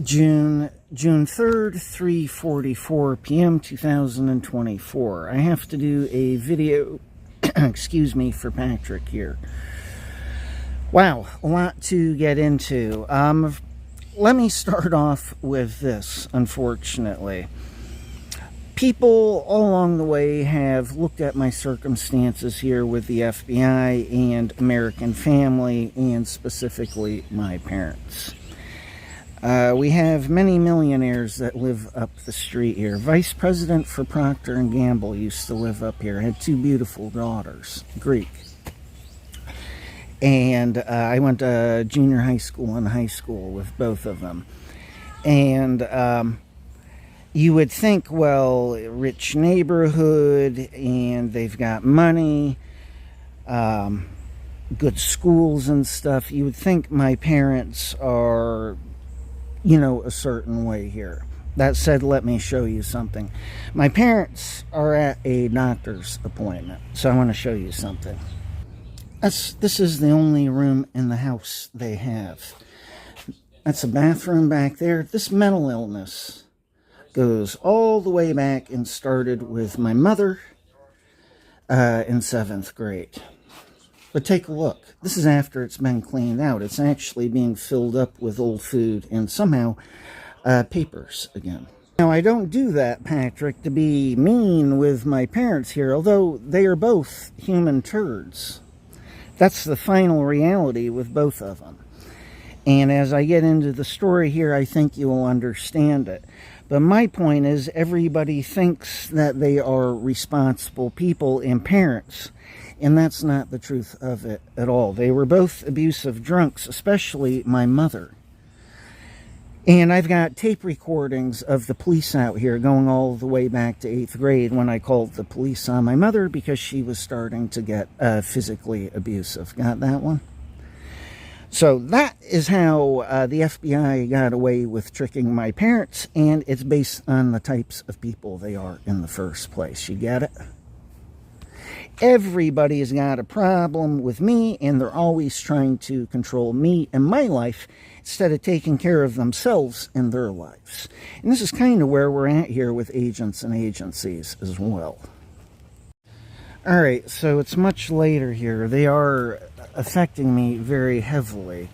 June 3rd, 3:44 p.m. 2024. I have to do a video, excuse me, for Patrick here. Wow, a lot to get into. Let me start off with this, unfortunately. People all along the way have looked at my circumstances here with the FBI and American Family, and specifically my parents. We have many millionaires that live up the street here. Vice President for Procter & Gamble used to live up here. Had two beautiful daughters, Greek. And I went to junior high school and high school with both of them. And you would think, well, rich neighborhood, and they've got money, good schools and stuff. You would think my parents are, a certain way here. That said, let me show you something. My parents are at a doctor's appointment, so I want to show you something. This is the only room in the house they have. That's a bathroom back there. This mental illness goes all the way back and started with my mother in 7th grade. But take a look. This is after it's been cleaned out. It's actually being filled up with old food and somehow papers again. Now, I don't do that, Patrick, to be mean with my parents here, although they are both human turds. That's the final reality with both of them. And as I get into the story here, I think you will understand it. But my point is, everybody thinks that they are responsible people and parents. And that's not the truth of it at all. They were both abusive drunks, especially my mother. And I've got tape recordings of the police out here going all the way back to 8th grade when I called the police on my mother because she was starting to get physically abusive. Got that one? So that is how the FBI got away with tricking my parents, and it's based on the types of people they are in the first place. You get it? Everybody's got a problem with me, and they're always trying to control me and my life instead of taking care of themselves and their lives. And this is kind of where we're at here with agents and agencies as well. All right, so it's much later here. They are affecting me very heavily,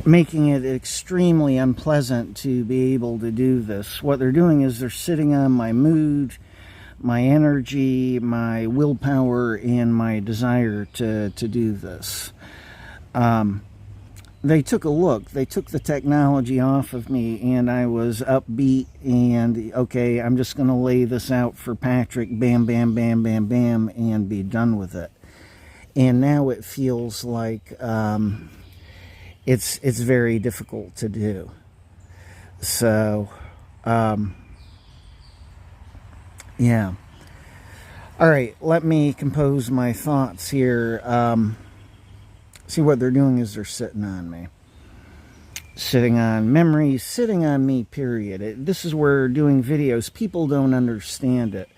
making it extremely unpleasant to be able to do this. What they're doing is they're sitting on my mood, my energy, my willpower, and my desire to do this. They took a look. They took the technology off of me, and I was upbeat, and okay, I'm just going to lay this out for Patrick, bam, bam, bam, bam, bam, and be done with it. And now it feels like it's very difficult to do. So, yeah. All right, let me compose my thoughts here. See, what they're doing is they're sitting on me. Sitting on memories, sitting on me, period. This is where doing videos, people don't understand it.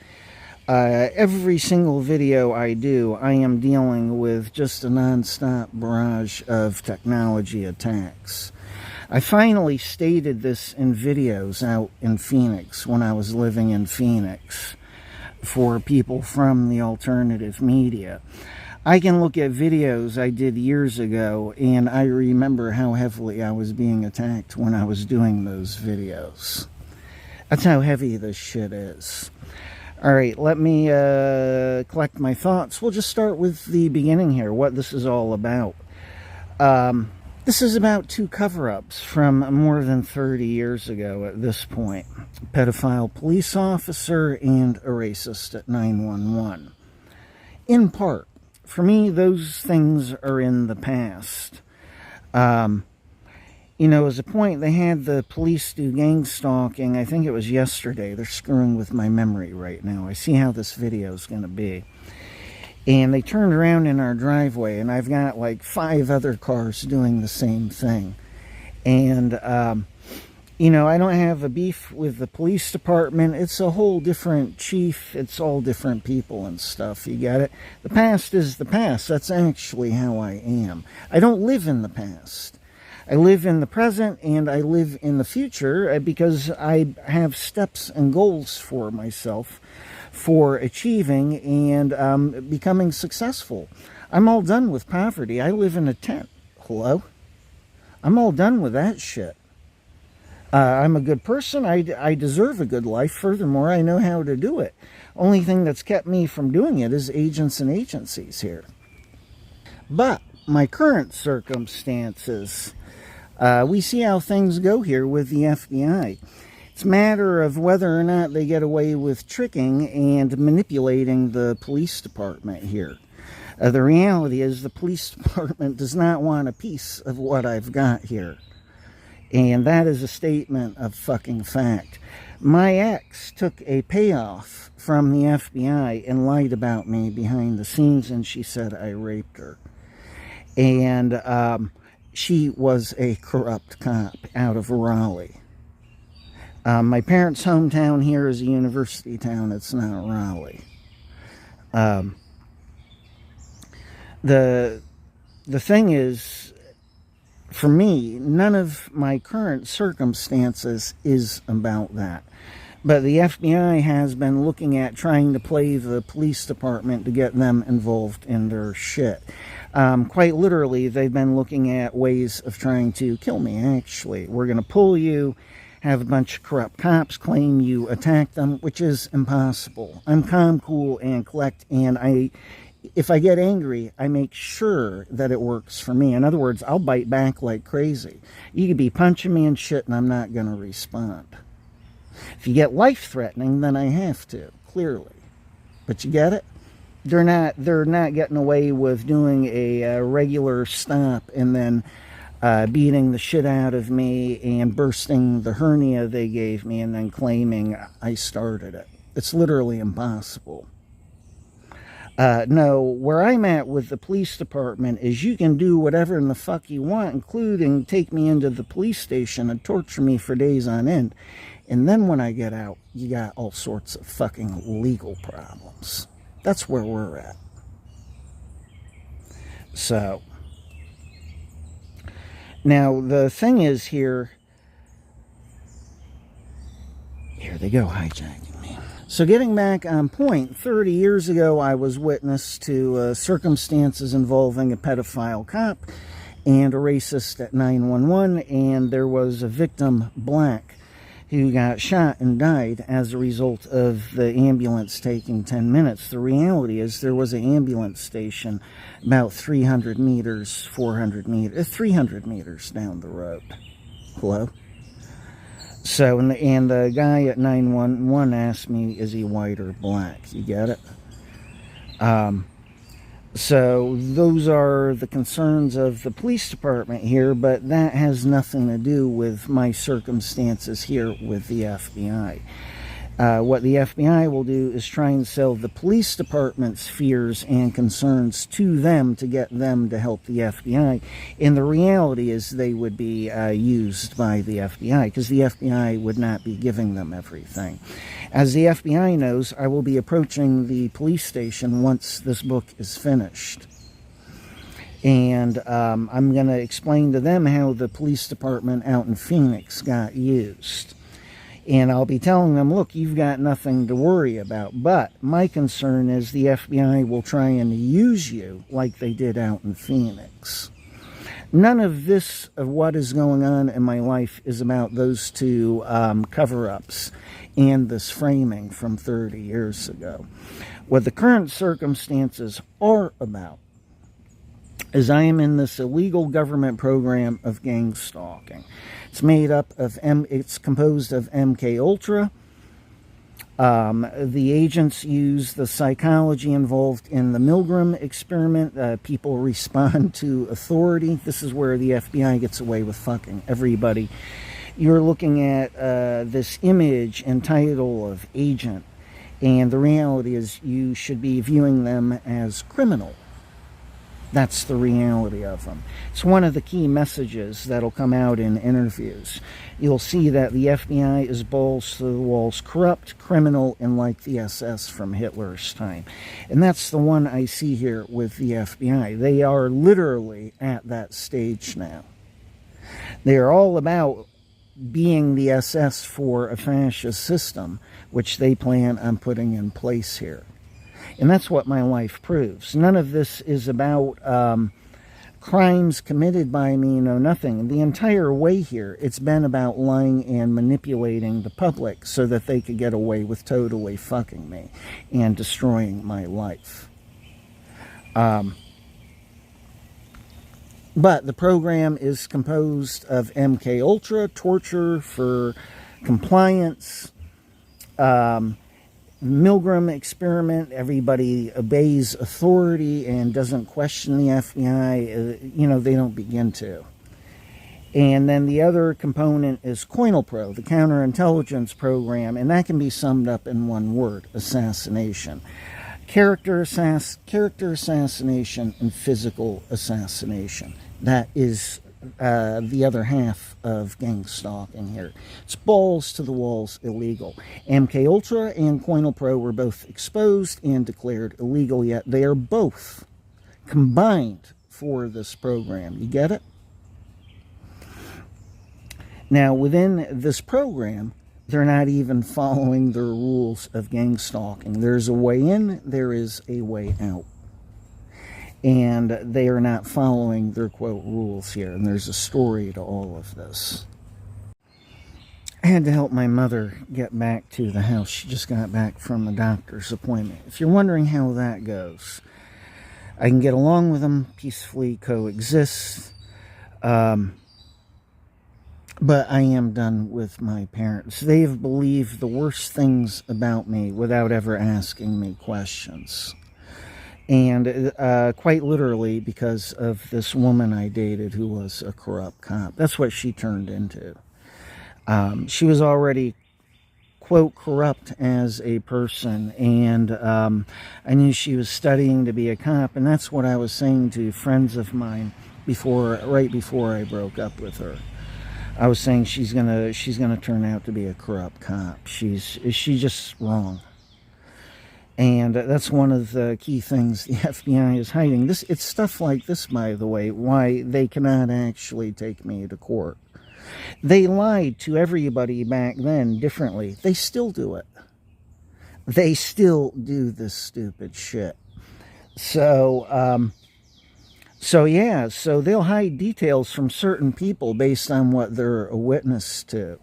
Every single video I do, I am dealing with just a non-stop barrage of technology attacks. I finally stated this in videos out in Phoenix when I was living in Phoenix for people from the alternative media. I can look at videos I did years ago, and I remember how heavily I was being attacked when I was doing those videos. That's how heavy this shit is. All right, let me collect my thoughts. We'll just start with the beginning here, what this is all about. This is about two cover-ups from more than 30 years ago at this point. A pedophile police officer and a racist at 911. In part. For me, those things are in the past. As a point, they had the police do gang stalking. I think it was yesterday. They're screwing with my memory right now. I see how this video is going to be. And they turned around in our driveway, and I've got like 5 other cars doing the same thing. And I don't have a beef with the police department. It's a whole different chief. It's all different people and stuff. You get it? The past is the past. That's actually how I am. I don't live in the past. I live in the present and I live in the future because I have steps and goals for myself for achieving and becoming successful. I'm all done with poverty. I live in a tent. Hello? I'm all done with that shit. I'm a good person. I deserve a good life. Furthermore, I know how to do it. Only thing that's kept me from doing it is agents and agencies here. But my current circumstances, we see how things go here with the FBI. It's a matter of whether or not they get away with tricking and manipulating the police department here. The reality is the police department does not want a piece of what I've got here. And that is a statement of fucking fact. My ex took a payoff from the FBI and lied about me behind the scenes, and she said I raped her. And she was a corrupt cop out of Raleigh. My parents' hometown here is a university town. It's not Raleigh. The thing is, for me, none of my current circumstances is about that. But the FBI has been looking at trying to play the police department to get them involved in their shit. Quite literally, they've been looking at ways of trying to kill me, actually. We're going to pull you, have a bunch of corrupt cops claim you attacked them, which is impossible. I'm calm, cool, and collect, and if I get angry, I make sure that it works for me. In other words, I'll bite back like crazy. You could be punching me and shit, and I'm not going to respond. If you get life-threatening, then I have to, clearly. But you get it? They're not getting away with doing a regular stop and then beating the shit out of me and bursting the hernia they gave me and then claiming I started it. It's literally impossible. No, where I'm at with the police department is you can do whatever in the fuck you want, including take me into the police station and torture me for days on end. And then when I get out, you got all sorts of fucking legal problems. That's where we're at. So, now the thing is here they go hijacking me. So getting back on point, 30 years ago I was witness to circumstances involving a pedophile cop and a racist at 911, and there was a victim, black, who got shot and died as a result of the ambulance taking 10 minutes. The reality is there was an ambulance station about 300 meters, 400 meters, 300 meters down the road. Hello? So, and the guy at 911 asked me, is he white or black? You get it? So those are the concerns of the police department here, but that has nothing to do with my circumstances here with the FBI. What the FBI will do is try and sell the police department's fears and concerns to them to get them to help the FBI. And the reality is they would be used by the FBI because the FBI would not be giving them everything. As the FBI knows, I will be approaching the police station once this book is finished. And I'm going to explain to them how the police department out in Phoenix got used. And I'll be telling them, look, you've got nothing to worry about. But my concern is the FBI will try and use you like they did out in Phoenix. None of this, of what is going on in my life, is about those two cover-ups and this framing from 30 years ago. What the current circumstances are about is I am in this illegal government program of gang stalking. It's made up of it's composed of MK Ultra. The agents use the psychology involved in the Milgram experiment. People respond to authority. This is where the FBI gets away with fucking everybody. You're looking at this image and title of agent, and the reality is you should be viewing them as criminal. That's the reality of them. It's one of the key messages that'll come out in interviews. You'll see that the FBI is balls to the walls, corrupt, criminal, and like the SS from Hitler's time. And that's the one I see here with the FBI. They are literally at that stage now. They are all about being the SS for a fascist system, which they plan on putting in place here. And that's what my life proves. None of this is about crimes committed by me, nothing. The entire way here, it's been about lying and manipulating the public so that they could get away with totally fucking me and destroying my life. But the program is composed of MK Ultra, torture for compliance, Milgram experiment. Everybody obeys authority and doesn't question the FBI. They don't begin to. And then the other component is COINTELPRO, the counterintelligence program, and that can be summed up in one word: assassination. Character assassination and physical assassination. That is the other half of gang stalking here. It's balls to the walls illegal. MK Ultra and COINTELPRO were both exposed and declared illegal, yet they are both combined for this program. You get it? Now, within this program, they're not even following the rules of gang stalking. There's a way in, there is a way out. And they are not following their, quote, rules here. And there's a story to all of this. I had to help my mother get back to the house. She just got back from a doctor's appointment. If you're wondering how that goes, I can get along with them, peacefully coexist. But I am done with my parents. They have believed the worst things about me without ever asking me questions. And quite literally because of this woman I dated who was a corrupt cop. That's what she turned into. She was already, quote, corrupt as a person. And I knew she was studying to be a cop. And that's what I was saying to friends of mine right before I broke up with her. I was saying she's gonna turn out to be a corrupt cop. She's just wrong. And that's one of the key things the FBI is hiding. It's stuff like this, by the way, why they cannot actually take me to court. They lied to everybody back then differently. They still do it. They still do this stupid shit. So they'll hide details from certain people based on what they're a witness to.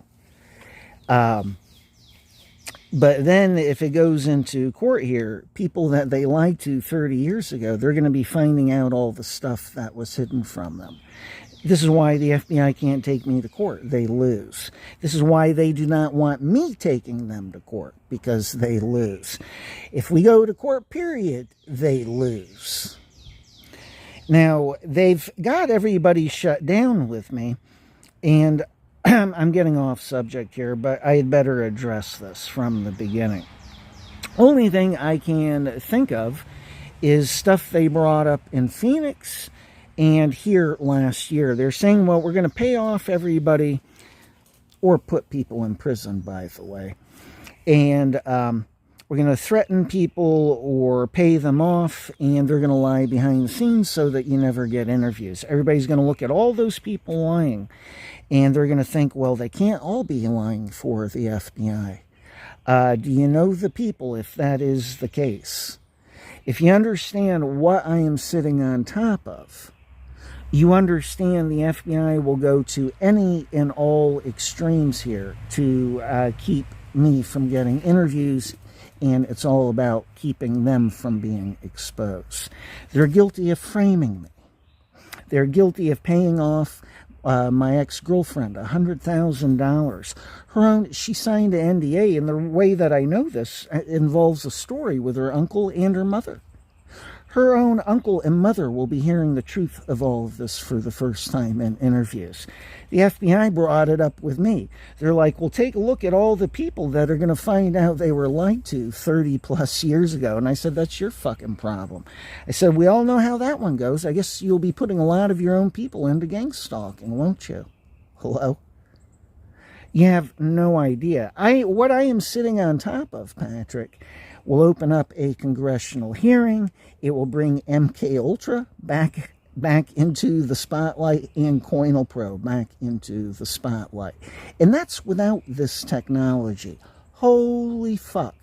But then if it goes into court here, people that they lied to 30 years ago, they're going to be finding out all the stuff that was hidden from them. This is why the FBI can't take me to court. They lose. This is why they do not want me taking them to court, because they lose. If we go to court, period, they lose. Now, they've got everybody shut down with me, and I'm getting off subject here, but I had better address this from the beginning. Only thing I can think of is stuff they brought up in Phoenix and here last year. They're saying, well, we're going to pay off everybody, or put people in prison, by the way, and we're going to threaten people or pay them off, and they're going to lie behind the scenes so that you never get interviews. Everybody's going to look at all those people lying, and they're going to think, well, they can't all be lying for the FBI. Do you know the people if that is the case? If you understand what I am sitting on top of, you understand the FBI will go to any and all extremes here to keep me from getting interviews, and it's all about keeping them from being exposed. They're guilty of framing me. They're guilty of paying off my ex-girlfriend $100,000. She signed an NDA, and the way that I know this involves a story with her uncle and her mother. Her own uncle and mother will be hearing the truth of all of this for the first time in interviews. The FBI brought it up with me. They're like, well, take a look at all the people that are going to find out they were lied to 30 plus years ago. And I said, that's your fucking problem. I said, we all know how that one goes. I guess you'll be putting a lot of your own people into gang stalking, won't you? Hello? You have no idea. What I am sitting on top of, Patrick, will open up a congressional hearing. It will bring MK Ultra back back into the spotlight, and Coinal Pro back into the spotlight. And that's without this technology. Holy fuck.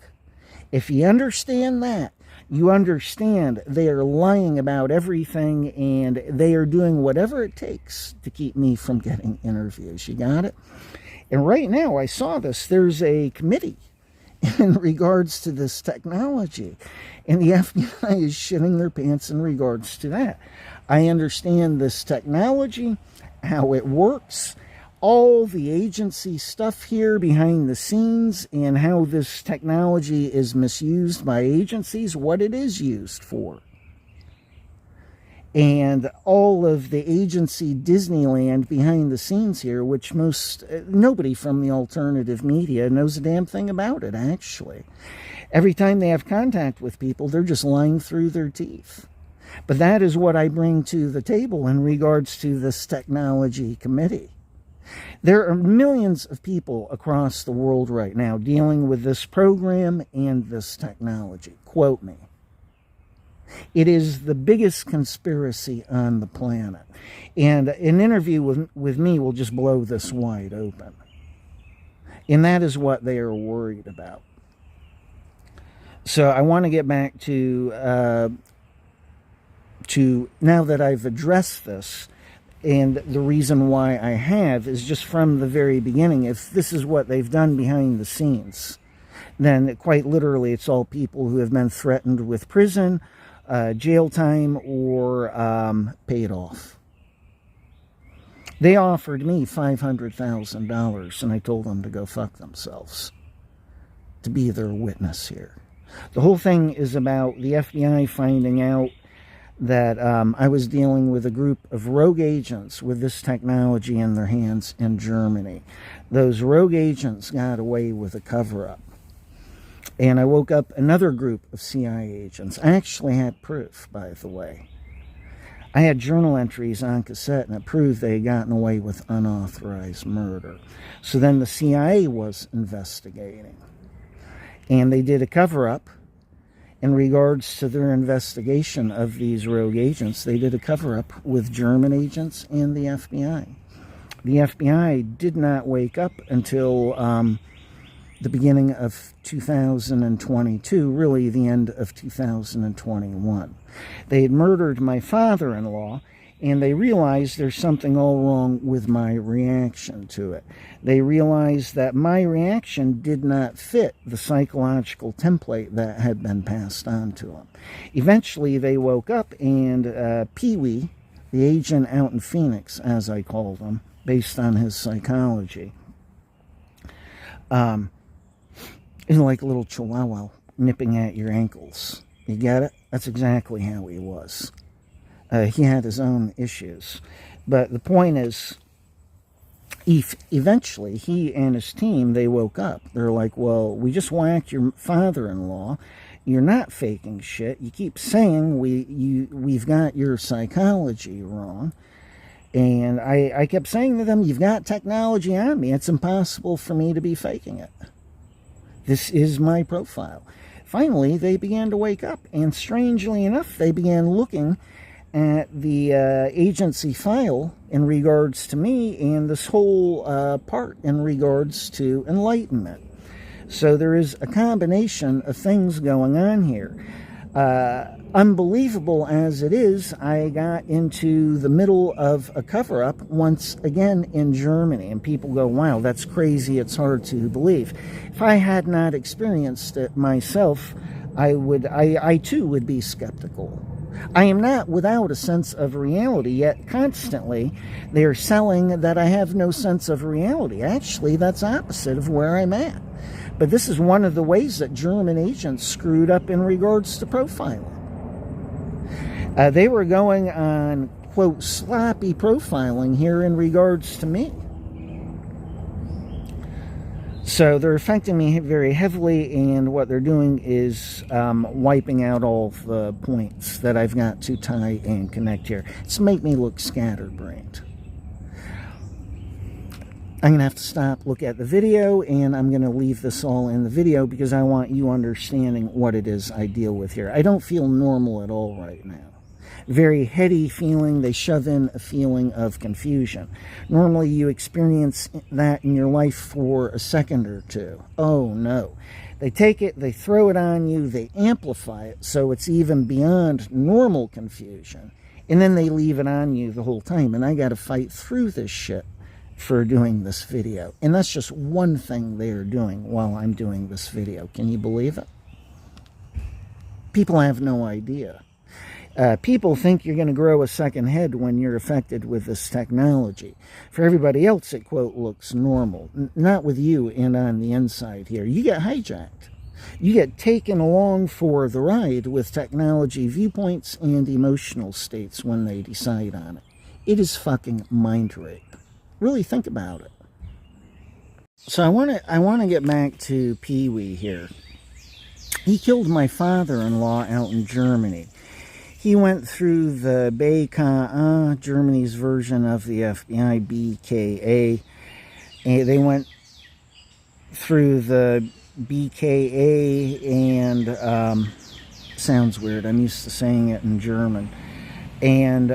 If you understand that, you understand they are lying about everything, and they are doing whatever it takes to keep me from getting interviews. You got it? And right now, I saw this. There's a committee in regards to this technology, and the FBI is shitting their pants in regards to that. I understand this technology, how it works, all the agency stuff here behind the scenes, and how this technology is misused by agencies, what it is used for. And all of the agency Disneyland behind the scenes here, which nobody from the alternative media knows a damn thing about it, actually. Every time they have contact with people, they're just lying through their teeth. But that is what I bring to the table in regards to this technology committee. There are millions of people across the world right now dealing with this program and this technology. Quote me. It is the biggest conspiracy on the planet. And an interview with me will just blow this wide open. And that is what they are worried about. So I want to get back to now that I've addressed this, and the reason why I have is just from the very beginning. If this is what they've done behind the scenes, then quite literally it's all people who have been threatened with prison, jail time, or paid off. They offered me $500,000, and I told them to go fuck themselves to be their witness here. The whole thing is about the FBI finding out that I was dealing with a group of rogue agents with this technology in their hands in Germany. Those rogue agents got away with a cover-up. And I woke up another group of CIA agents. I actually had proof, by the way. I had journal entries on cassette, and it proved they had gotten away with unauthorized murder. So then the CIA was investigating. And they did a cover-up in regards to their investigation of these rogue agents. They did a cover-up with German agents and the FBI. The FBI did not wake up until the beginning of 2022, really the end of 2021. They had murdered my father-in-law, and they realized there's something all wrong with my reaction to it. They realized that my reaction did not fit the psychological template that had been passed on to them. Eventually, they woke up, and Pee-wee, the agent out in Phoenix, as I called him, based on his psychology, is like a little chihuahua nipping at your ankles. You get it? That's exactly how he was. He had his own issues. But the point is, eventually, he and his team, they woke up. They're like, well, we just whacked your father-in-law. You're not faking shit. You keep saying we've got your psychology wrong. And I kept saying to them, you've got technology on me. It's impossible for me to be faking it. This is my profile. Finally, they began to wake up. And strangely enough, they began looking at the agency file in regards to me and this whole part in regards to enlightenment. So there is a combination of things going on here. Unbelievable as it is, I got into the middle of a cover-up once again in Germany, and people go, wow, that's crazy, it's hard to believe. If I had not experienced it myself, I too would be skeptical. I am not without a sense of reality, yet constantly they are selling that I have no sense of reality. Actually, that's opposite of where I'm at. But this is one of the ways that German agents screwed up in regards to profiling. They were going on, quote, sloppy profiling here in regards to me. So they're affecting me very heavily, and what they're doing is wiping out all the points that I've got to tie and connect here. It's to make me look scatterbrained. I'm going to have to stop, look at the video, and I'm going to leave this all in the video because I want you understanding what it is I deal with here. I don't feel normal at all right now. very heady feeling. They shove in a feeling of confusion. Normally you experience that in your life for a second or two. Oh no. They take it, they throw it on you, they amplify it so it's even beyond normal confusion. And then they leave it on you the whole time. And I got to fight through this shit for doing this video. And that's just one thing they're doing while I'm doing this video. Can you believe it? People have no idea. People think you're going to grow a second head when you're affected with this technology. For everybody else, it, quote, looks normal. Not with you and on the inside here. You get hijacked. You get taken along for the ride with technology viewpoints and emotional states when they decide on it. It is fucking mind rape. Really think about it. So I want to get back to Pee-wee here. He killed my father-in-law out in Germany. He went through the BKA, Germany's version of the FBI, BKA. And they went through the BKA and, sounds weird, I'm used to saying it in German. And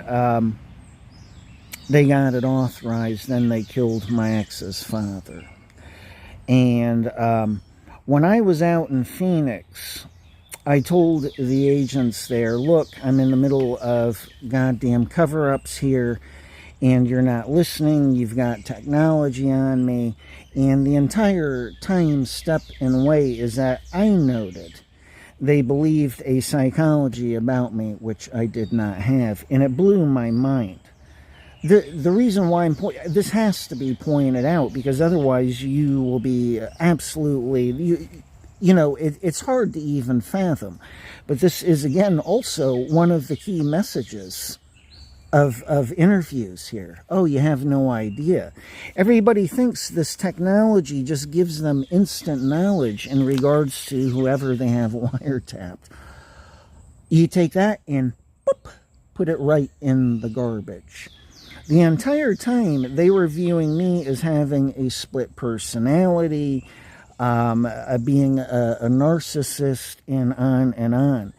they got it authorized, then they killed my ex's father. And when I was out in Phoenix, I told the agents there, look, I'm in the middle of goddamn cover-ups here, and you're not listening, you've got technology on me, and the entire time, step, and way is that I noted they believed a psychology about me, which I did not have, and it blew my mind. The reason why this has to be pointed out, because otherwise you will be absolutely, you know, it's hard to even fathom. But this is, again, also one of the key messages of interviews here. Oh, you have no idea. Everybody thinks this technology just gives them instant knowledge in regards to whoever they have wiretapped. You take that and boop, put it right in the garbage. The entire time, they were viewing me as having a split personality, being a narcissist, and on and on.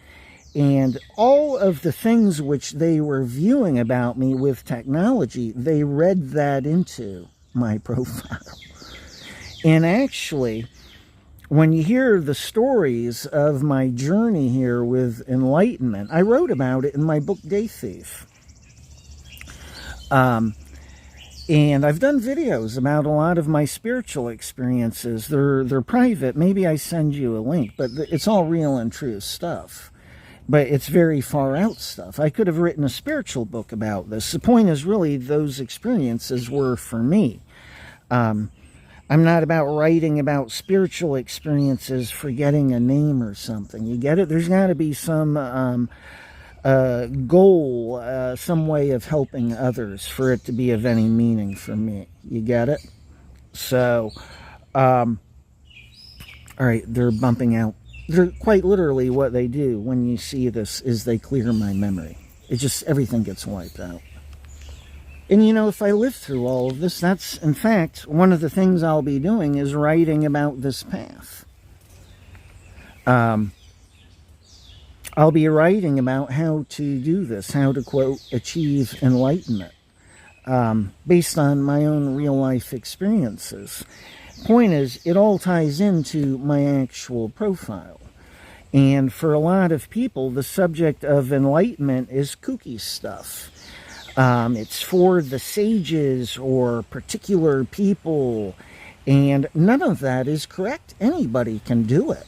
And all of the things which they were viewing about me with technology, they read that into my profile. And actually, when you hear the stories of my journey here with enlightenment, I wrote about it in my book, Day Thief. And I've done videos about a lot of my spiritual experiences. They're private. Maybe I send you a link, but it's all real and true stuff. But it's very far out stuff. I could have written a spiritual book about this. The point is really those experiences were for me. I'm not about writing about spiritual experiences for getting a name or something. You get it? There's got to be some goal, some way of helping others for it to be of any meaning for me. You get it? So, all right, they're bumping out. They're quite literally what they do when you see this is they clear my memory. It just, everything gets wiped out. And you know, if I live through all of this, that's, in fact, one of the things I'll be doing is writing about this path. I'll be writing about how to do this, how to, quote, achieve enlightenment, based on my own real-life experiences. Point is, it all ties into my actual profile. And for a lot of people, the subject of enlightenment is kooky stuff. It's for the sages or particular people, and none of that is correct. Anybody can do it.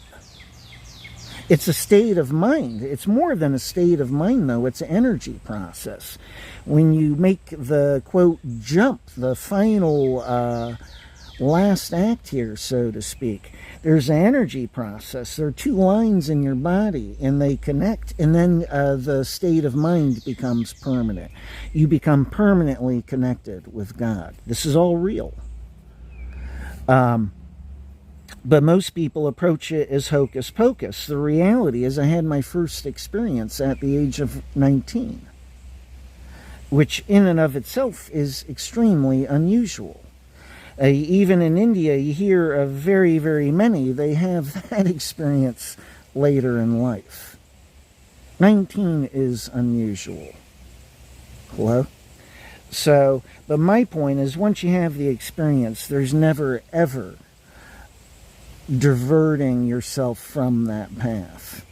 It's a state of mind. It's more than a state of mind, though. It's an energy process. When you make the, quote, jump, the final last act here, so to speak, there's an energy process. There are two lines in your body, and they connect, and then the state of mind becomes permanent. You become permanently connected with God. This is all real. But most people approach it as hocus pocus. The reality is I had my first experience at the age of 19, which in and of itself is extremely unusual. Even in India, you hear of very, very many. They have that experience later in life. 19 is unusual. Hello? So, but my point is, once you have the experience, there's never, ever diverting yourself from that path.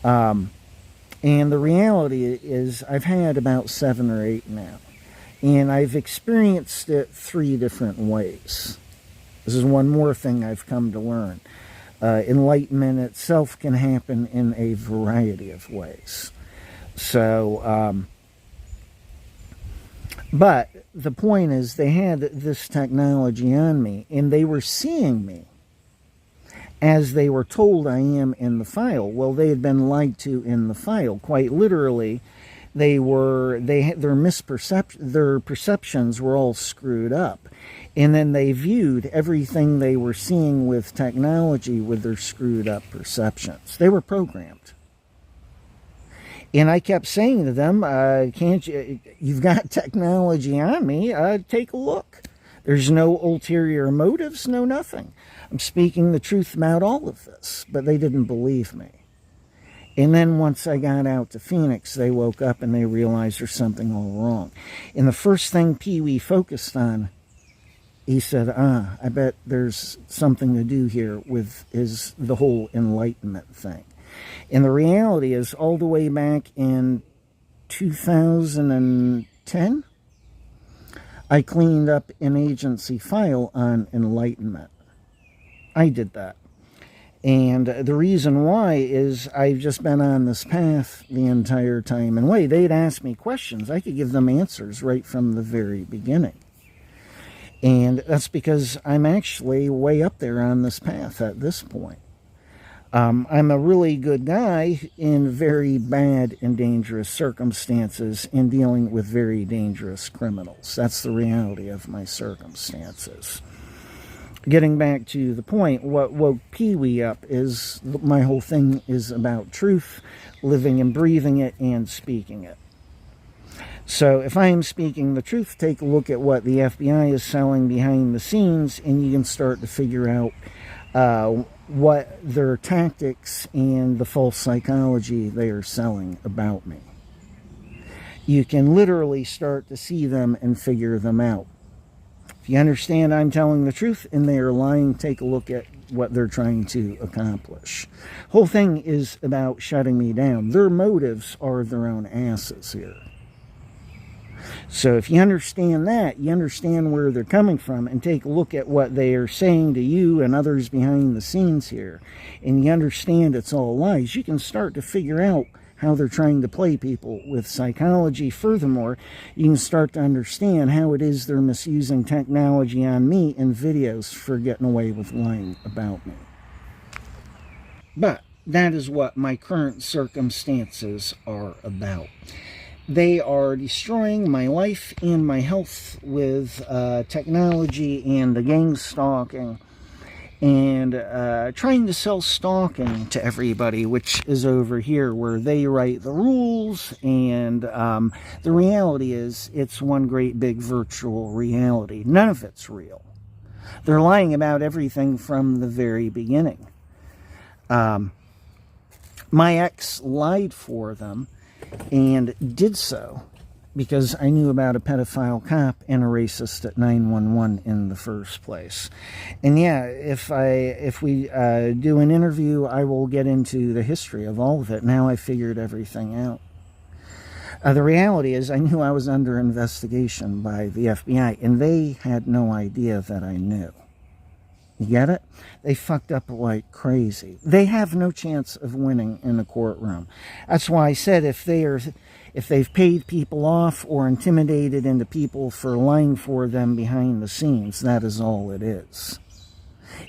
And the reality is, I've had about 7 or 8 now. And I've experienced it 3 different ways. This is one more thing I've come to learn. Enlightenment itself can happen in a variety of ways. So, but the point is, they had this technology on me, and they were seeing me as they were told I am in the file. Well, they had been lied to in the file. Quite literally, their perceptions were all screwed up. And then they viewed everything they were seeing with technology with their screwed up perceptions. They were programmed. And I kept saying to them, you've got technology on me, take a look. There's no ulterior motives, no nothing. I'm speaking the truth about all of this, but they didn't believe me. And then once I got out to Phoenix, they woke up and they realized there's something all wrong. And the first thing Pee-wee focused on, he said, I bet there's something to do here with the whole enlightenment thing. And the reality is, all the way back in 2010, I cleaned up an agency file on enlightenment. I did that. And the reason why is I've just been on this path the entire time. And they'd ask me questions. I could give them answers right from the very beginning. And that's because I'm actually way up there on this path at this point. I'm a really good guy in very bad and dangerous circumstances in dealing with very dangerous criminals. That's the reality of my circumstances. Getting back to the point, what woke Pee-wee up is my whole thing is about truth, living and breathing it and speaking it. So if I am speaking the truth, take a look at what the FBI is selling behind the scenes, and you can start to figure out what their tactics and the false psychology they are selling about me. You can literally start to see them and figure them out. If you understand I'm telling the truth and they are lying, take a look at what they're trying to accomplish. Whole thing is about shutting me down. Their motives are their own asses here. So if you understand that, you understand where they're coming from, and take a look at what they are saying to you and others behind the scenes here, and you understand it's all lies, you can start to figure out how they're trying to play people with psychology. Furthermore, you can start to understand how it is they're misusing technology on me in videos for getting away with lying about me. But that is what my current circumstances are about. They are destroying my life and my health with technology and the gang stalking, and trying to sell stalking to everybody, which is over here where they write the rules, and the reality is it's one great big virtual reality. None of it's real. They're lying about everything from the very beginning. My ex lied for them, and did so because I knew about a pedophile cop and a racist at 911 in the first place. And yeah, if we do an interview, I will get into the history of all of it. Now I figured everything out. The reality is I knew I was under investigation by the FBI, and they had no idea that I knew. You get it? They fucked up like crazy. They have no chance of winning in a courtroom. That's why I said if they've paid people off or intimidated into people for lying for them behind the scenes, that is all it is.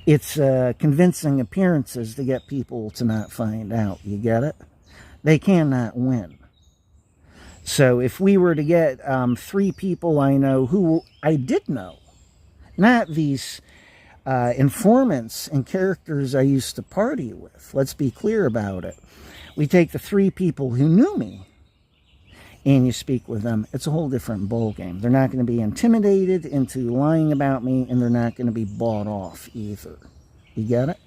It's convincing appearances to get people to not find out. You get it? They cannot win. So if we were to get 3 people I know who I did know, not these informants and characters I used to party with. Let's be clear about it. We take the 3 people who knew me and you speak with them. It's a whole different ballgame. They're not going to be intimidated into lying about me, and they're not going to be bought off either. You get it?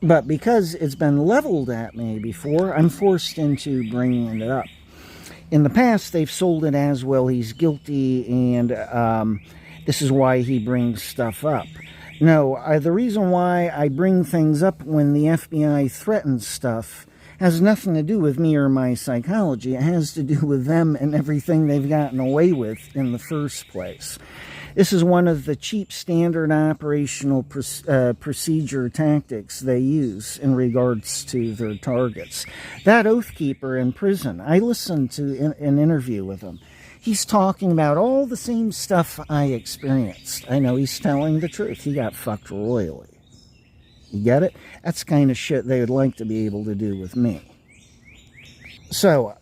But because it's been leveled at me before, I'm forced into bringing it up. In the past, they've sold it as, well, he's guilty, and this is why he brings stuff up. No, the reason why I bring things up when the FBI threatens stuff has nothing to do with me or my psychology. It has to do with them and everything they've gotten away with in the first place. This is one of the cheap standard operational procedure tactics they use in regards to their targets. That Oath Keeper in prison, I listened to an interview with him. He's talking about all the same stuff I experienced. I know he's telling the truth. He got fucked royally. You get it? That's the kind of shit they would like to be able to do with me. So,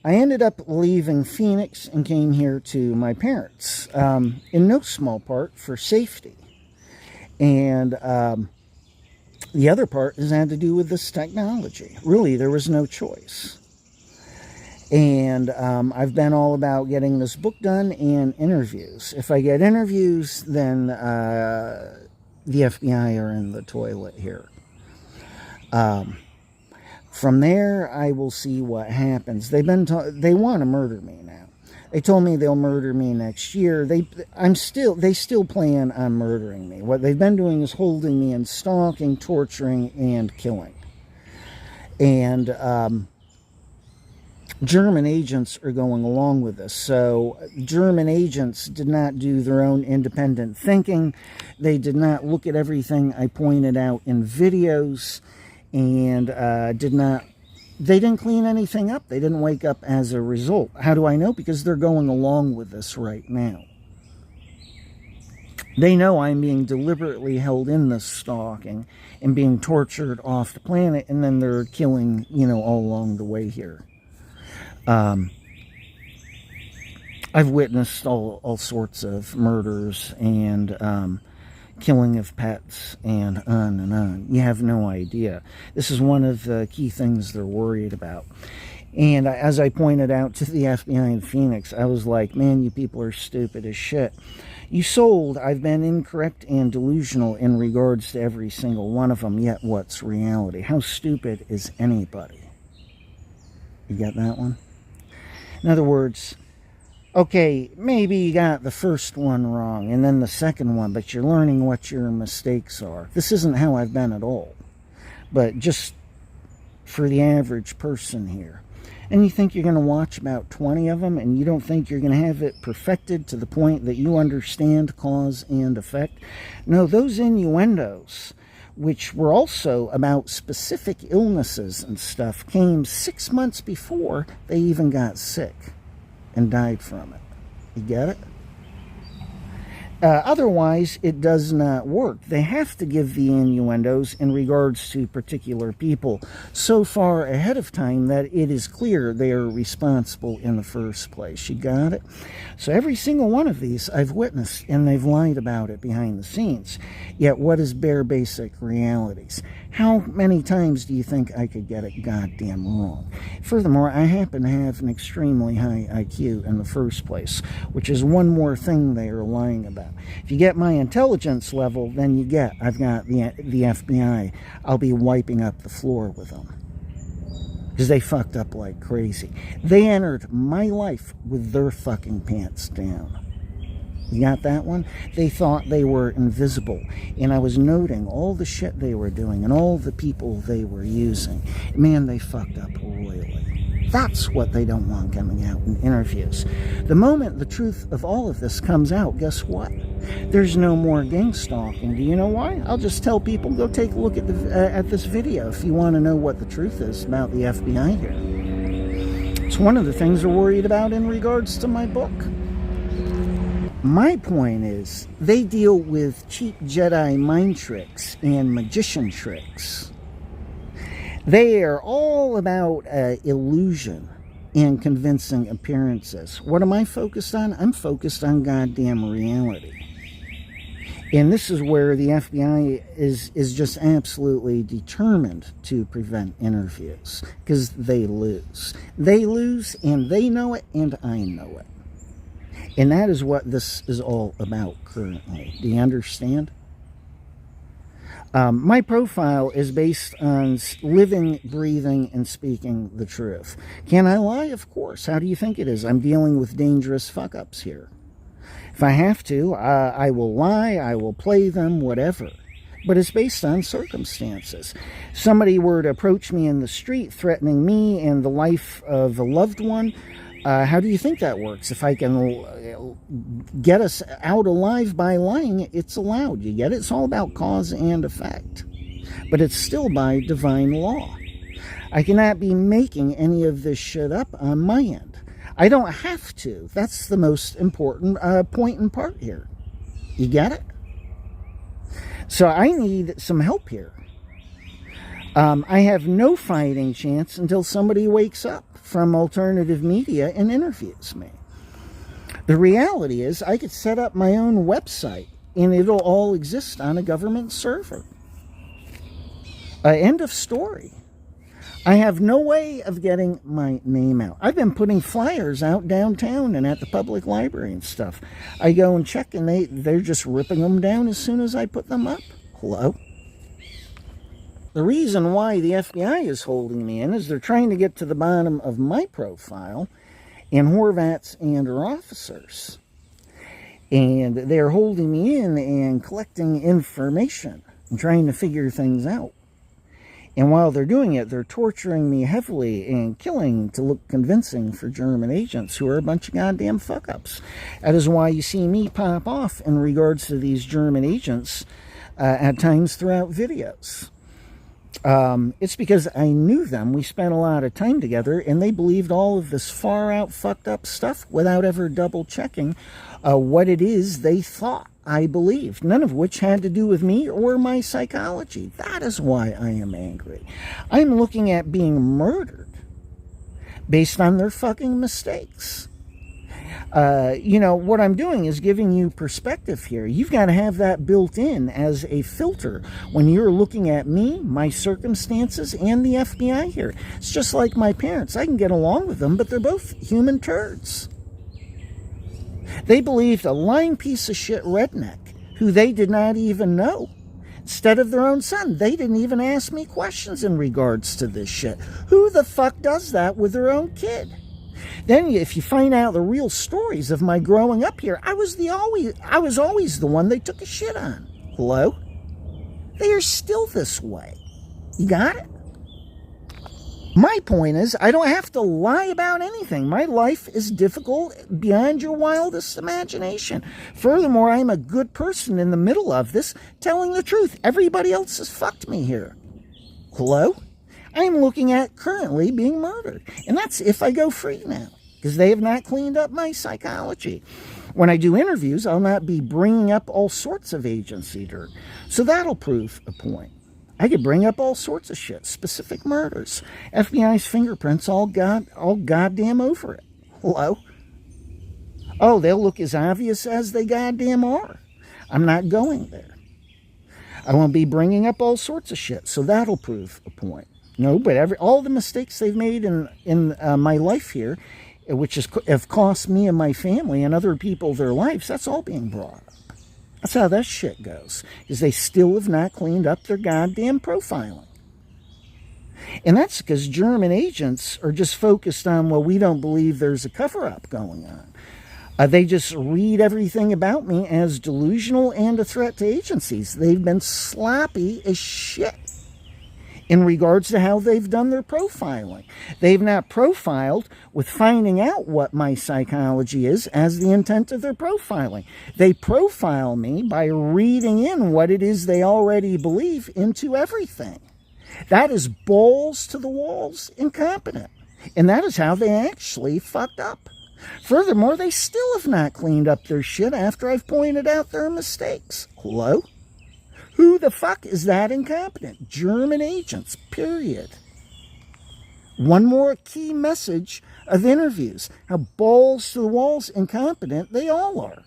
I ended up leaving Phoenix and came here to my parents, in no small part for safety. And the other part has had to do with this technology. Really, there was no choice. And I've been all about getting this book done and interviews. If I get interviews, then the FBI are in the toilet here. From there, I will see what happens. They want to murder me now. They told me they'll murder me next year. They still plan on murdering me. What they've been doing is holding me and stalking, torturing, and killing. And German agents are going along with this. So German agents did not do their own independent thinking. They did not look at everything I pointed out in videos. And they didn't clean anything up. They didn't wake up as a result. How do I know? Because they're going along with this right now. They know I'm being deliberately held in this stalking and being tortured off the planet, and then they're killing, all along the way here. I've witnessed all sorts of murders and killing of pets, and on and on. You have no idea. This is one of the key things they're worried about. And as I pointed out to the FBI in Phoenix, I was like, man, you people are stupid as shit. I've been incorrect and delusional in regards to every single one of them, yet what's reality? How stupid is anybody? You get that one? In other words, okay, maybe you got the first one wrong and then the second one, but you're learning what your mistakes are. This isn't how I've been at all. But just for the average person here. And you think you're going to watch about 20 of them, and you don't think you're going to have it perfected to the point that you understand cause and effect? No, those innuendos, which were also about specific illnesses and stuff, came 6 months before they even got sick and died from it. You get it? Otherwise, it does not work. They have to give the innuendos in regards to particular people so far ahead of time that it is clear they are responsible in the first place. You got it? So every single one of these I've witnessed, and they've lied about it behind the scenes. Yet what is bare basic realities? How many times do you think I could get it goddamn wrong? Furthermore, I happen to have an extremely high IQ in the first place, which is one more thing they are lying about. If you get my intelligence level, then I've got the FBI. I'll be wiping up the floor with them. Because they fucked up like crazy. They entered my life with their fucking pants down. You got that one? They thought they were invisible. And I was noting all the shit they were doing and all the people they were using. Man, they fucked up royally. That's what they don't want coming out in interviews. The moment the truth of all of this comes out, guess what? There's no more gang stalking. Do you know why? I'll just tell people, go take a look at this video if you want to know what the truth is about the FBI here. It's one of the things they're worried about in regards to my book. My point is, they deal with cheap Jedi mind tricks and magician tricks. They are all about illusion and convincing appearances. What am I focused on? I'm focused on goddamn reality. And this is where the FBI is just absolutely determined to prevent interviews. Because they lose. They lose, and they know it, and I know it. And that is what this is all about currently. Do you understand? My profile is based on living, breathing, and speaking the truth. Can I lie? Of course. How do you think it is? I'm dealing with dangerous fuck-ups here. If I have to, I will lie, I will play them, whatever. But it's based on circumstances. Somebody were to approach me in the street threatening me and the life of a loved one, how do you think that works? If I can get us out alive by lying, it's allowed. You get it? It's all about cause and effect. But it's still by divine law. I cannot be making any of this shit up on my end. I don't have to. That's the most important point and part here. You get it? So I need some help here. I have no fighting chance until somebody wakes up from alternative media and interviews me. The reality is I could set up my own website and it'll all exist on a government server. End of story. I have no way of getting my name out. I've been putting flyers out downtown and at the public library and stuff. I go and check and they're just ripping them down as soon as I put them up. Hello? The reason why the FBI is holding me in is they're trying to get to the bottom of my profile and Horvat's and her officers. And they're holding me in and collecting information and trying to figure things out. And while they're doing it, they're torturing me heavily and killing to look convincing for German agents who are a bunch of goddamn fuck-ups. That is why you see me pop off in regards to these German agents at times throughout videos. It's because I knew them. We spent a lot of time together, and they believed all of this far-out, fucked-up stuff without ever double-checking what it is they thought I believed, none of which had to do with me or my psychology. That is why I am angry. I'm looking at being murdered based on their fucking mistakes. What I'm doing is giving you perspective here. You've got to have that built in as a filter when you're looking at me, my circumstances, and the FBI here. It's just like my parents. I can get along with them, but they're both human turds. They believed a lying piece of shit redneck who they did not even know instead of their own son. They didn't even ask me questions in regards to this shit. Who the fuck does that with their own kid? Then if you find out the real stories of my growing up here, I was always the one they took a shit on. Hello? They are still this way. You got it? My point is, I don't have to lie about anything. My life is difficult beyond your wildest imagination. Furthermore, I'm a good person in the middle of this, telling the truth. Everybody else has fucked me here. Hello? I'm looking at currently being murdered. And that's if I go free now, because they have not cleaned up my psychology. When I do interviews, I'll not be bringing up all sorts of agency dirt. So that'll prove a point. I could bring up all sorts of shit, specific murders. FBI's fingerprints all goddamn over it. Hello? Oh, they'll look as obvious as they goddamn are. I'm not going there. I won't be bringing up all sorts of shit, so that'll prove a point. No, but all the mistakes they've made in my life here, which have cost me and my family and other people their lives, that's all being brought up. That's how that shit goes, is they still have not cleaned up their goddamn profiling. And that's because German agents are just focused on, well, we don't believe there's a cover-up going on. They just read everything about me as delusional and a threat to agencies. They've been sloppy as shit in regards to how they've done their profiling. They've not profiled with finding out what my psychology is as the intent of their profiling. They profile me by reading in what it is they already believe into everything. That is balls to the walls incompetent. And that is how they actually fucked up. Furthermore, they still have not cleaned up their shit after I've pointed out their mistakes. Hello? Who the fuck is that incompetent? German agents, period. One more key message of interviews. How balls to the walls incompetent they all are.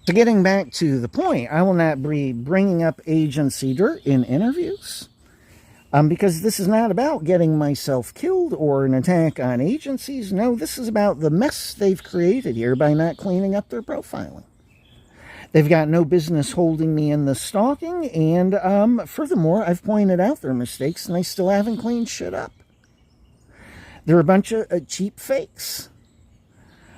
So getting back to the point, I will not be bringing up agency dirt in interviews. Because this is not about getting myself killed or an attack on agencies. No, this is about the mess they've created here by not cleaning up their profiling. They've got no business holding me in the stalking, and furthermore, I've pointed out their mistakes, and they still haven't cleaned shit up. They're a bunch of cheap fakes.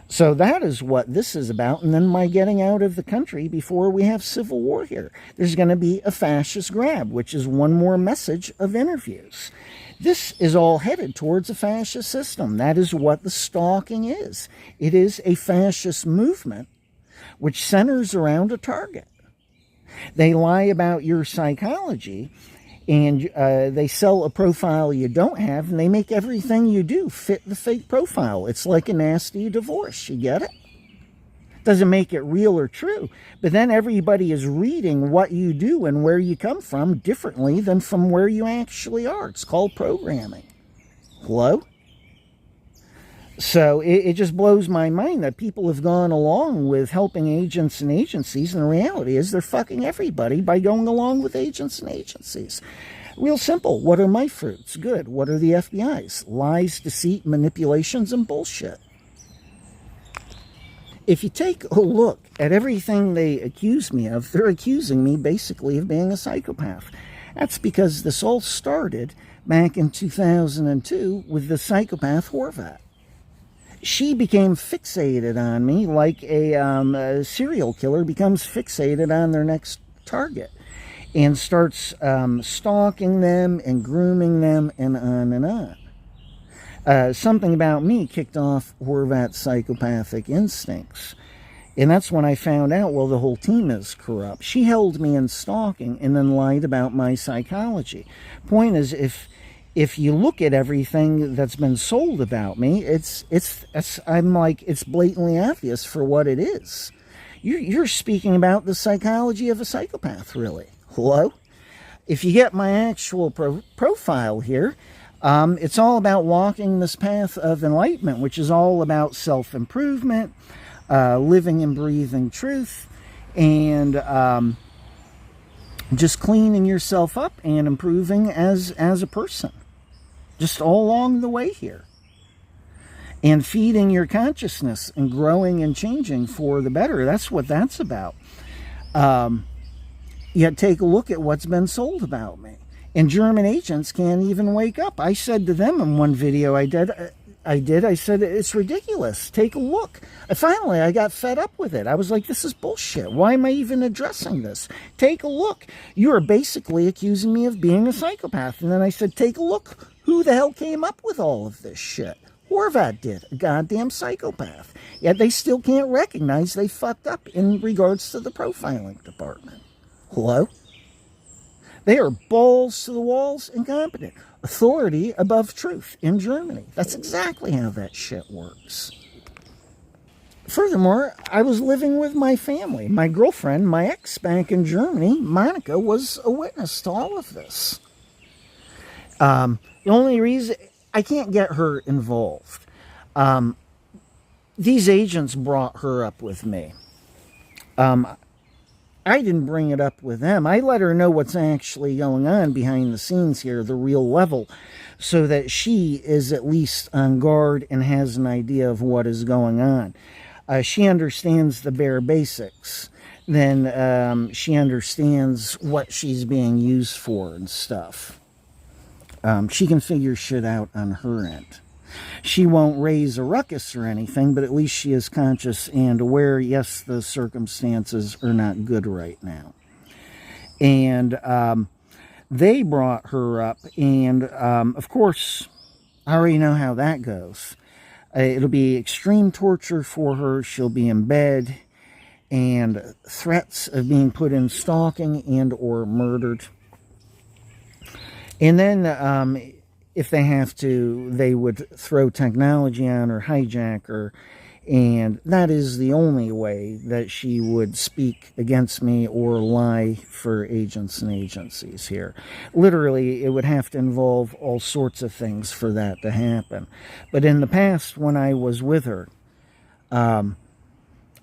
So that is what this is about, and then my getting out of the country before we have civil war here. There's going to be a fascist grab, which is one more message of interviews. This is all headed towards a fascist system. That is what the stalking is. It is a fascist movement which centers around a target. They lie about your psychology, and they sell a profile you don't have, and they make everything you do fit the fake profile. It's like a nasty divorce. You get it? Doesn't make it real or true, but then everybody is reading what you do and where you come from differently than from where you actually are. It's called programming. Hello? So it just blows my mind that people have gone along with helping agents and agencies, and the reality is they're fucking everybody by going along with agents and agencies. Real simple. What are my fruits? Good. What are the FBI's? Lies, deceit, manipulations, and bullshit. If you take a look at everything they accuse me of, they're accusing me basically of being a psychopath. That's because this all started back in 2002 with the psychopath Horvat. She became fixated on me like a serial killer becomes fixated on their next target, and starts stalking them and grooming them and on and on. Something about me kicked off Horvat's psychopathic instincts. And that's when I found out, well, the whole team is corrupt. She held me in stalking and then lied about my psychology. Point is, if you look at everything that's been sold about me, it's blatantly obvious for what it is. You're speaking about the psychology of a psychopath, really. Hello? If you get my actual profile here, it's all about walking this path of enlightenment, which is all about self-improvement, living and breathing truth, and just cleaning yourself up and improving as a person. Just all along the way here. And feeding your consciousness and growing and changing for the better. That's what that's about. Yet take a look at what's been sold about me. And German agents can't even wake up. I said to them in one video I said, it's ridiculous. Take a look. Finally, I got fed up with it. I was like, this is bullshit. Why am I even addressing this? Take a look. You are basically accusing me of being a psychopath. And then I said, take a look. Who the hell came up with all of this shit? Horvat did. A goddamn psychopath. Yet they still can't recognize they fucked up in regards to the profiling department. Hello? They are balls to the walls incompetent. Authority above truth in Germany. That's exactly how that shit works. Furthermore, I was living with my family. My girlfriend, my ex back in Germany, Monica, was a witness to all of this. The only reason I can't get her involved. These agents brought her up with me. I didn't bring it up with them. I let her know what's actually going on behind the scenes here, the real level, so that she is at least on guard and has an idea of what is going on. She understands the bare basics. Then she understands what she's being used for and stuff. She can figure shit out on her end. She won't raise a ruckus or anything, but at least she is conscious and aware, yes, the circumstances are not good right now. And they brought her up, and of course, I already know how that goes. It'll be extreme torture for her. She'll be in bed, and threats of being put in stalking and or murdered. And then if they have to, they would throw technology on her, hijack her, and that is the only way that she would speak against me or lie for agents and agencies here. Literally, it would have to involve all sorts of things for that to happen. But in the past, when I was with her,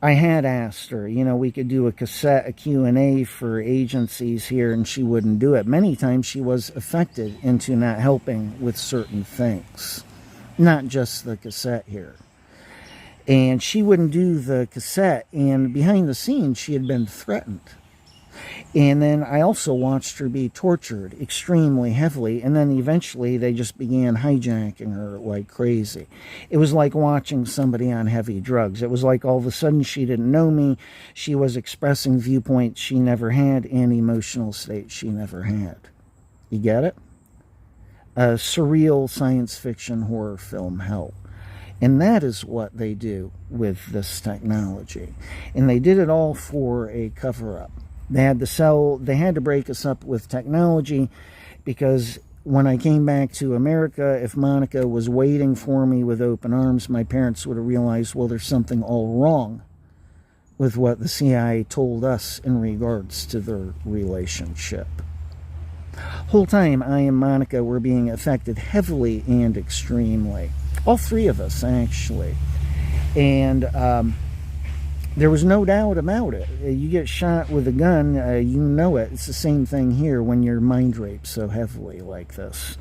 I had asked her, we could do a Q&A for agencies here, and she wouldn't do it. Many times she was affected into not helping with certain things, not just the cassette here. And she wouldn't do the cassette, and behind the scenes, she had been threatened. And then I also watched her be tortured extremely heavily, and then eventually they just began hijacking her like crazy. It was like watching somebody on heavy drugs. It was like all of a sudden she didn't know me. She was expressing viewpoints she never had and emotional states she never had. You get it? A surreal science fiction horror film hell. And that is what they do with this technology. And they did it all for a cover-up. They had to break us up with technology, because when I came back to America, if Monica was waiting for me with open arms, my parents would have realized, well, there's something all wrong with what the CIA told us in regards to their relationship. Whole time, I and Monica were being affected heavily and extremely. All three of us, actually. And there was no doubt about it. You get shot with a gun, you know it. It's the same thing here when you're mind raped so heavily like this.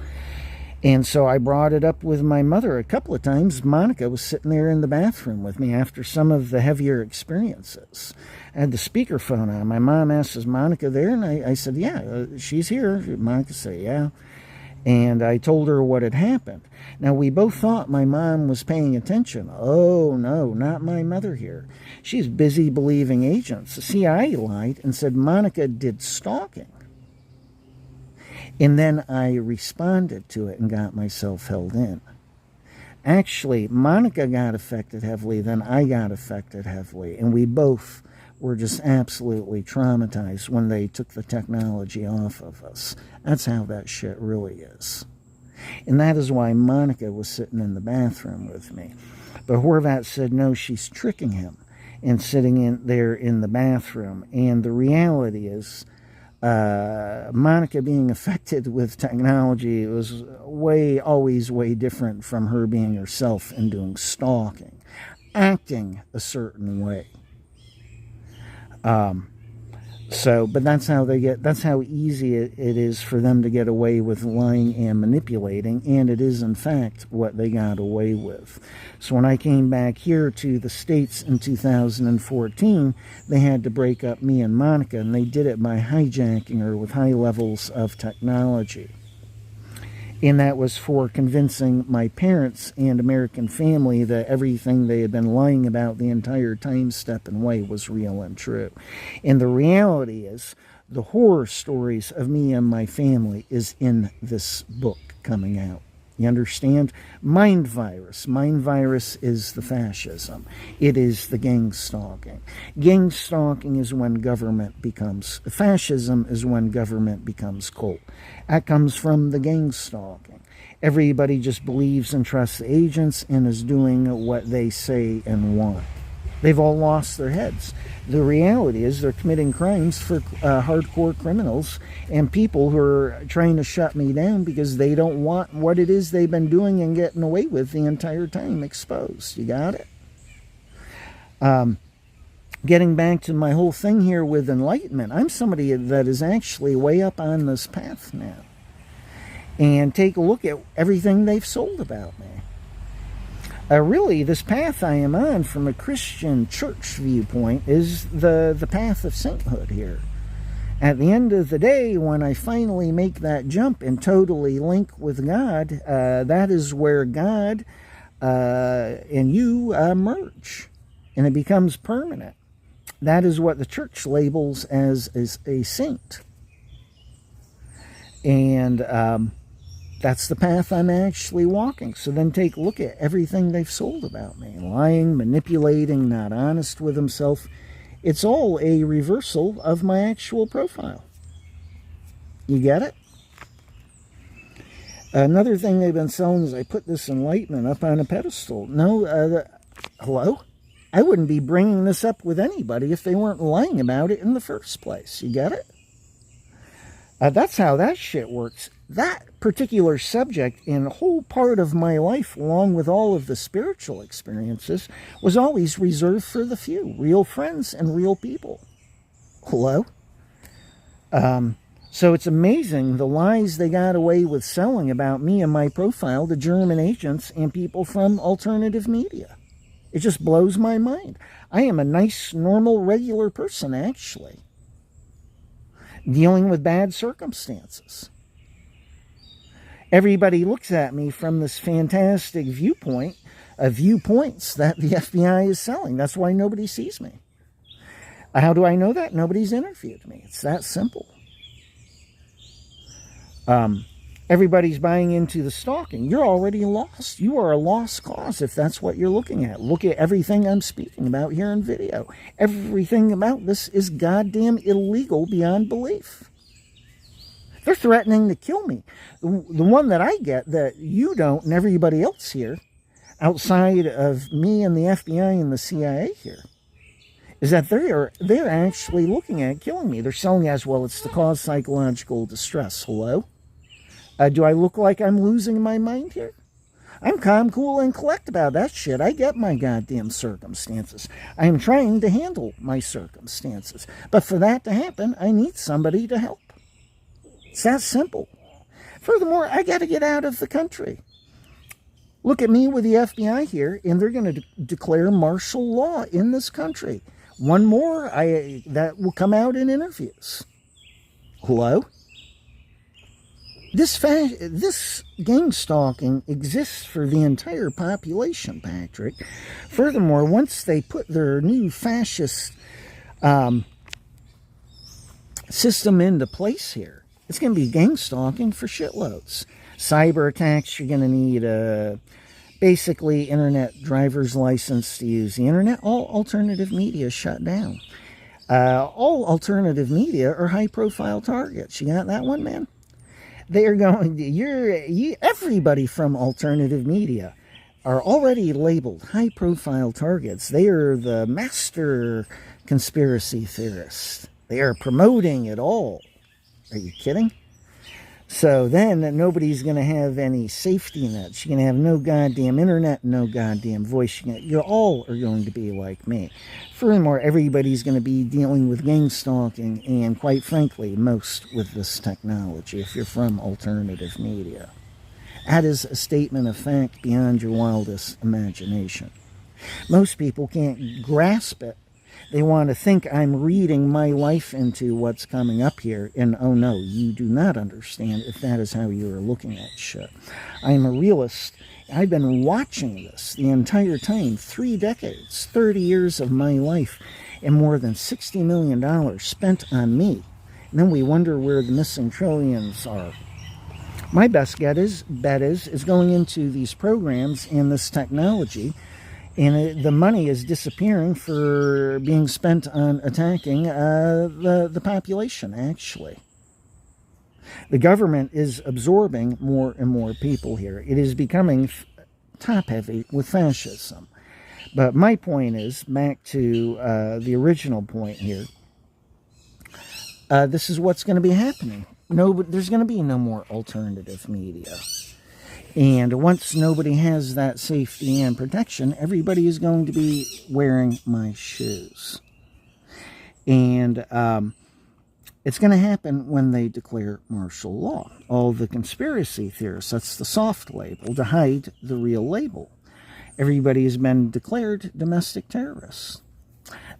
And so I brought it up with my mother a couple of times. Monica was sitting there in the bathroom with me after some of the heavier experiences. I had the speakerphone on. My mom asked, is Monica there? And I said, yeah, she's here. Monica said, yeah. And I told her what had happened. Now, we both thought my mom was paying attention. Oh, no, not my mother here. She's busy believing agents. The CIA lied and said Monica did stalking. And then I responded to it and got myself held in. Actually, Monica got affected heavily, then I got affected heavily. And we both were just absolutely traumatized when they took the technology off of us. That's how that shit really is. And that is why Monica was sitting in the bathroom with me. But Horvat said, no, she's tricking him and sitting in there in the bathroom. And the reality is, Monica being affected with technology was always way different from her being herself and doing stalking, acting a certain way. But that's how easy it is for them to get away with lying and manipulating, and it is in fact what they got away with. So when I came back here to the States in 2014, they had to break up me and Monica, and they did it by hijacking her with high levels of technology. And that was for convincing my parents and American family that everything they had been lying about the entire time, step, and way was real and true. And the reality is, the horror stories of me and my family is in this book coming out. You understand? Mind virus. Mind virus is the fascism. It is the gang stalking. Gang stalking is when government becomes... Fascism is when government becomes cult. That comes from the gang stalking. Everybody just believes and trusts the agents and is doing what they say and want. They've all lost their heads. The reality is they're committing crimes for hardcore criminals and people who are trying to shut me down because they don't want what it is they've been doing and getting away with the entire time exposed. You got it? Getting back to my whole thing here with enlightenment, I'm somebody that is actually way up on this path now. And take a look at everything they've sold about me. Really, this path I am on from a Christian church viewpoint is the path of sainthood here. At the end of the day, when I finally make that jump and totally link with God, that is where God and you merge. And it becomes permanent. That is what the church labels as a saint. And... that's the path I'm actually walking. So then take a look at everything they've sold about me. Lying, manipulating, not honest with himself. It's all a reversal of my actual profile. You get it? Another thing they've been selling is I put this enlightenment up on a pedestal. No, hello? I wouldn't be bringing this up with anybody if they weren't lying about it in the first place. You get it? That's how that shit works. That particular subject and a whole part of my life, along with all of the spiritual experiences, was always reserved for the few, real friends and real people. Hello? So it's amazing the lies they got away with selling about me and my profile to German agents and people from alternative media. It just blows my mind. I am a nice, normal, regular person, actually, dealing with bad circumstances. Everybody looks at me from this fantastic viewpoint of viewpoints that the FBI is selling. That's why nobody sees me. How do I know that? Nobody's interviewed me. It's that simple. Everybody's buying into the stalking. You're already lost. You are a lost cause if that's what you're looking at. Look at everything I'm speaking about here in video. Everything about this is goddamn illegal beyond belief. They're threatening to kill me. The one that I get that you don't and everybody else here, outside of me and the FBI and the CIA here, is that they're actually looking at killing me. They're selling as, well, it's to cause psychological distress. Hello? Do I look like I'm losing my mind here? I'm calm, cool, and collect about that shit. I get my goddamn circumstances. I am trying to handle my circumstances. But for that to happen, I need somebody to help. It's that simple. Furthermore, I got to get out of the country. Look at me with the FBI here, and they're going to declare martial law in this country. One more that will come out in interviews. Hello? This gang stalking exists for the entire population, Patrick. Furthermore, once they put their new fascist system into place here, it's going to be gang stalking for shitloads. Cyber attacks, you're going to need basically internet driver's license to use the internet. All alternative media shut down. All alternative media are high-profile targets. You got that one, man? They are going to, everybody from alternative media are already labeled high-profile targets. They are the master conspiracy theorists. They are promoting it all. Are you kidding? So then nobody's going to have any safety nets. You're going to have no goddamn internet, no goddamn voice. You all are going to be like me. Furthermore, everybody's going to be dealing with gang stalking and, quite frankly, most with this technology if you're from alternative media. That is a statement of fact beyond your wildest imagination. Most people can't grasp it. They want to think I'm reading my life into what's coming up here, and oh no, you do not understand if that is how you are looking at shit. I'm a realist. I've been watching this the entire time, 3 decades, 30 years of my life, and more than $60 million spent on me. And then we wonder where the missing trillions are. My best bet is going into these programs and this technology, and the money is disappearing for being spent on attacking the population, actually. The government is absorbing more and more people here. It is becoming top-heavy with fascism. But my point is, back to the original point here, this is what's going to be happening. There's going to be no more alternative media. And once nobody has that safety and protection, everybody is going to be wearing my shoes. And it's going to happen when they declare martial law. All the conspiracy theorists, that's the soft label, to hide the real label. Everybody has been declared domestic terrorists.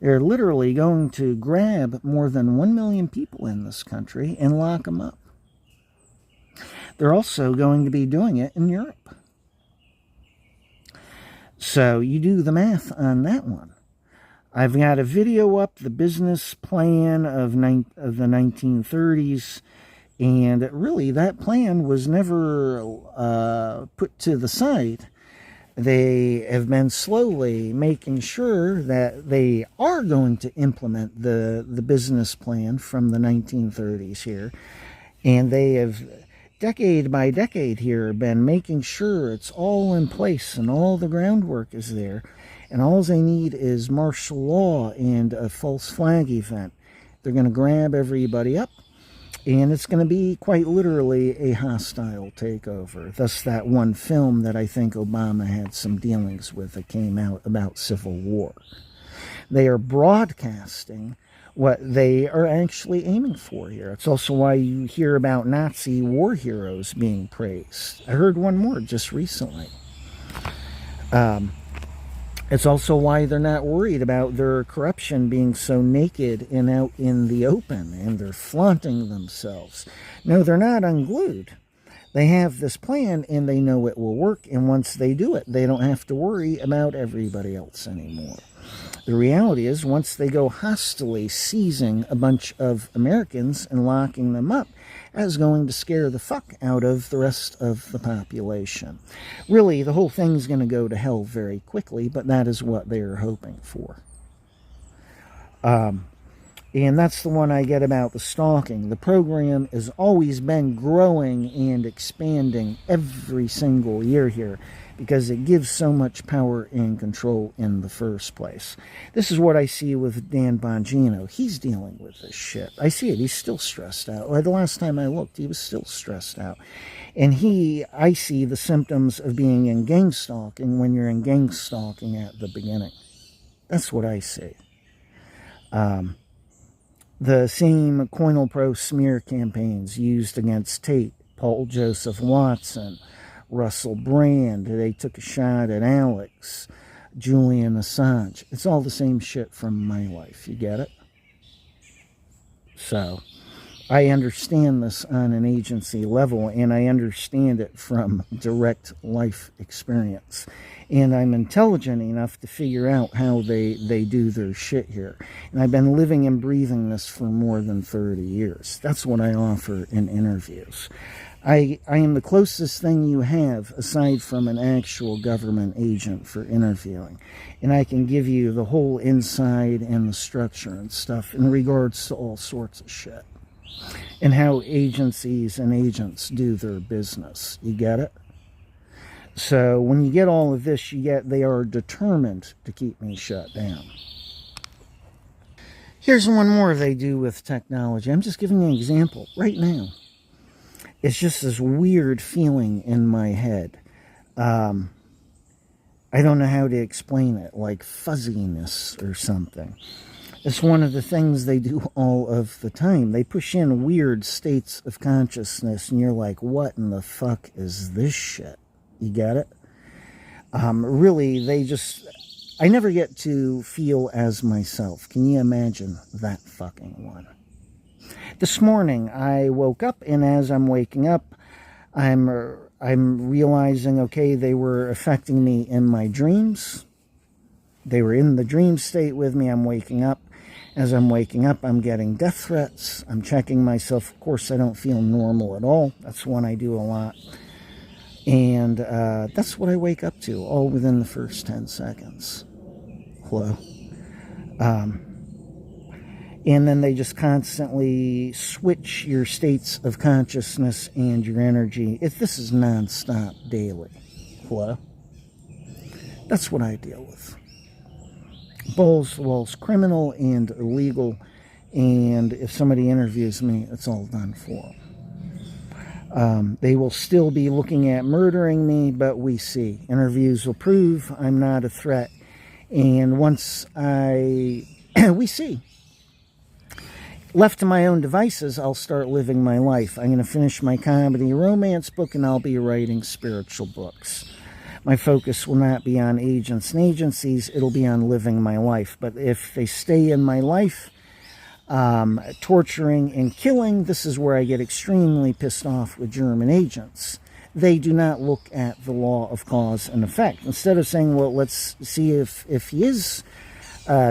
They're literally going to grab more than 1 million people in this country and lock them up. They're also going to be doing it in Europe. So you do the math on that one. I've got a video up, the business plan of the 1930s, and really that plan was never put to the side. They have been slowly making sure that they are going to implement the business plan from the 1930s here, and they have decade by decade here been making sure it's all in place and all the groundwork is there, and all they need is martial law and a false flag event. They're going to grab everybody up, and it's going to be quite literally a hostile takeover. Thus that one film that I think Obama had some dealings with that came out about civil war. They are broadcasting what they are actually aiming for here. It's also why you hear about Nazi war heroes being praised. I heard one more just recently. It's also why they're not worried about their corruption being so naked and out in the open, and they're flaunting themselves. No, they're not unglued. They have this plan, and they know it will work, and once they do it, they don't have to worry about everybody else anymore. The reality is, once they go hostilely seizing a bunch of Americans and locking them up, that is going to scare the fuck out of the rest of the population. Really, the whole thing's going to go to hell very quickly, but that is what they are hoping for. And that's the one I get about the stalking. The program has always been growing and expanding every single year here because it gives so much power and control in the first place. This is what I see with Dan Bongino. He's dealing with this shit. I see it. He's still stressed out. Like the last time I looked, he was still stressed out. And I see the symptoms of being in gang stalking when you're in gang stalking at the beginning. That's what I see. The same COINTELPRO smear campaigns used against Tate, Paul Joseph Watson, Russell Brand. They took a shot at Alex, Julian Assange. It's all the same shit from my life. You get it? So, I understand this on an agency level, and I understand it from direct life experience. And I'm intelligent enough to figure out how they do their shit here. And I've been living and breathing this for more than 30 years. That's what I offer in interviews. I am the closest thing you have, aside from an actual government agent, for interviewing. And I can give you the whole inside and the structure and stuff in regards to all sorts of shit. And how agencies and agents do their business. You get it? So when you get all of this, they are determined to keep me shut down. Here's one more they do with technology. I'm just giving you an example right now. It's just this weird feeling in my head. I don't know how to explain it, like fuzziness or something. It's one of the things they do all of the time. They push in weird states of consciousness, and you're like, what in the fuck is this shit? You get it? Really, I never get to feel as myself. Can you imagine that fucking one? This morning, I woke up, and as I'm waking up, I'm realizing, okay, they were affecting me in my dreams. They were in the dream state with me. I'm waking up. As I'm waking up, I'm getting death threats. I'm checking myself. Of course, I don't feel normal at all. That's one I do a lot. And that's what I wake up to, all within the first 10 seconds. Hello? And then they just constantly switch your states of consciousness and your energy. This is nonstop, daily. Hello? That's what I deal with. Balls to walls, criminal and illegal. And if somebody interviews me, it's all done for them. They will still be looking at murdering me, but we see. Interviews will prove I'm not a threat. And once we see. Left to my own devices, I'll start living my life. I'm going to finish my comedy romance book, and I'll be writing spiritual books. My focus will not be on agents and agencies. It'll be on living my life. But if they stay in my life, torturing and killing, this is where I get extremely pissed off with German agents. They do not look at the law of cause and effect. Instead of saying, well, let's see if he is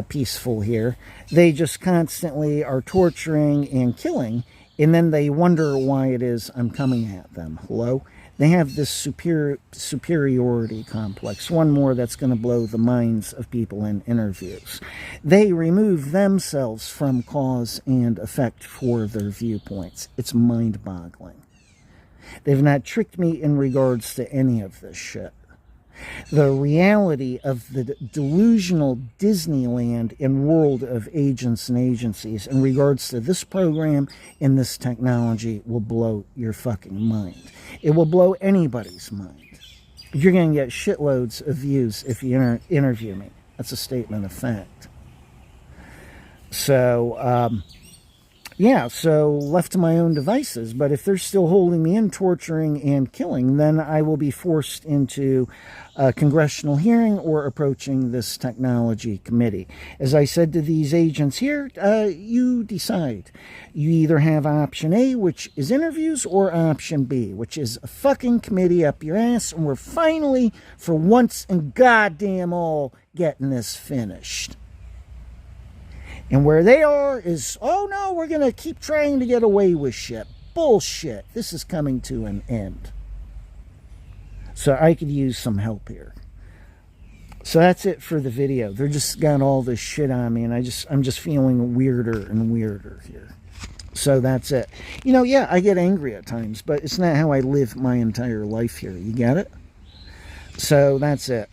peaceful here, they just constantly are torturing and killing, and then they wonder why it is I'm coming at them. Hello? They have this superiority complex. One more that's going to blow the minds of people in interviews. They remove themselves from cause and effect for their viewpoints. It's mind-boggling. They've not tricked me in regards to any of this shit. The reality of the delusional Disneyland and world of agents and agencies in regards to this program and this technology will blow your fucking mind. It will blow anybody's mind. You're going to get shitloads of views if you interview me. That's a statement of fact. So, yeah, so left to my own devices. But if they're still holding me in, torturing and killing, then I will be forced into a congressional hearing or approaching this technology committee. As I said to these agents here, you decide. You either have option A, which is interviews, or option B, which is a fucking committee up your ass, and we're finally, for once and goddamn all, getting this finished. And where they are is, oh no, we're going to keep trying to get away with shit. Bullshit. This is coming to an end. So I could use some help here. So that's it for the video. They're just got all this shit on me, and I'm just feeling weirder and weirder here. So that's it. You know, yeah, I get angry at times, but it's not how I live my entire life here. You get it? So that's it.